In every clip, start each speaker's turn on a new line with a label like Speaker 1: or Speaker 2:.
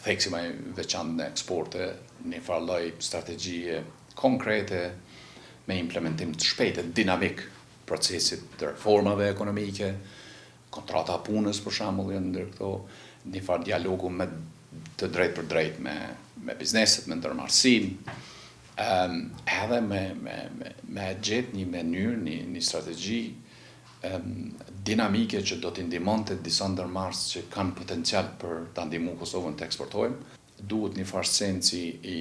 Speaker 1: Theksi më i veçantë në eksporte, një farë lloj strategjie konkrete me implementim të shpejtë, dinamik procesit të reformave ekonomike, kontrata punës për shembull janë ndër këto, një farë dialogu me të drejtë për drejtë me bizneset, me ndërmarrësinë, edhe me gjetë një mënyrë, një strategji dinamike që do t'i ndihmonte disa ndërmarrës që kanë potencial për ta ndihmuar Kosovën të eksportojmë. Duhet një farë sensi i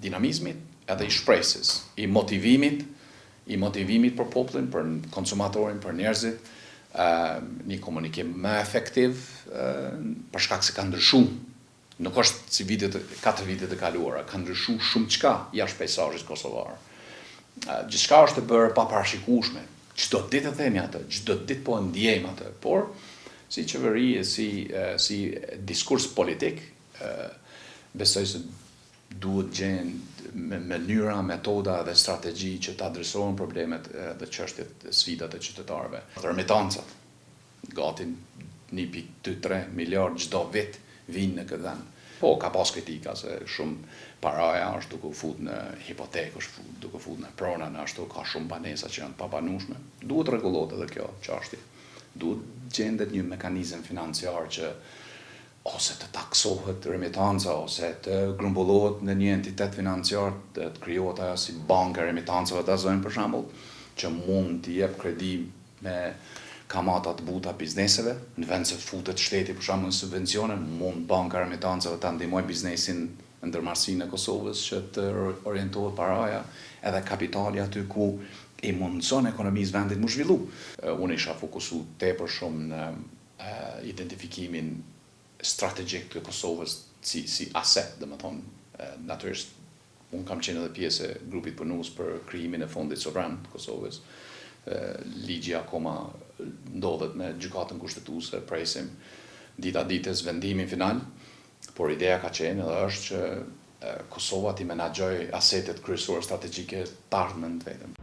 Speaker 1: dinamizmit edhe i shpresës, i motivimit për popullin, për konsumatorin, për njerëzit, një komunikim më efektiv, për shkak se ka ndryshuar. Nuk është si 4 vitet e kaluara, ka ndryshuar shumë çka jashtë peizazhit kosovar. Gjithçka është e bërë pa parashikueshme. Çdo ditë e themi atë, çdo ditë po e ndjejmë atë, por si qeveri e si diskurs politik, besoj se duhet gjenë mënyra, metoda dhe strategji që ta adresohen problemet dhe çështjet, sfidat e qytetarëve. Remitancat, gati 1.2-3 miliard çdo vit vinë në këtë vend. Po, ka pas kritika se shumë paraja është duke u fut në hipotekë, është duke u fut në prona, në ashtu ka shumë banesa që janë të papanueshme. Duhet rregullohet edhe kjo çështje. Duhet gjendet një mekanizëm financiar që ose të taksohet remitanca, ose të grumbullohet në një entitet financiar, të krijohet ajo si banka e remitancave të zonë për shembull, që mund të jep kredi me kamata të buta bizneseve, në vend se futet shteti për shembull në subvencione, mund banka e remitancave ta ndihmojë biznesin në ndërmarrësinë e Kosovës që të orientohet paraja edhe kapitali aty ku i mundson ekonomisë vendit më zhvillu. Unë isha fokusu tepër shumë në identifikimin strategjik të Kosovës si aset, domethënë natyrisht unë kam qenë edhe pjesë e grupit punues për krijimin e fondit sovran të Kosovës. Ligji akoma ndodhet me gjykatën kushtetuese, presim dita ditës vendimin final, por ideja ka qenë edhe është që Kosova t'i menaxhojë asetet kryesore strategjike të ardhmen vetëm.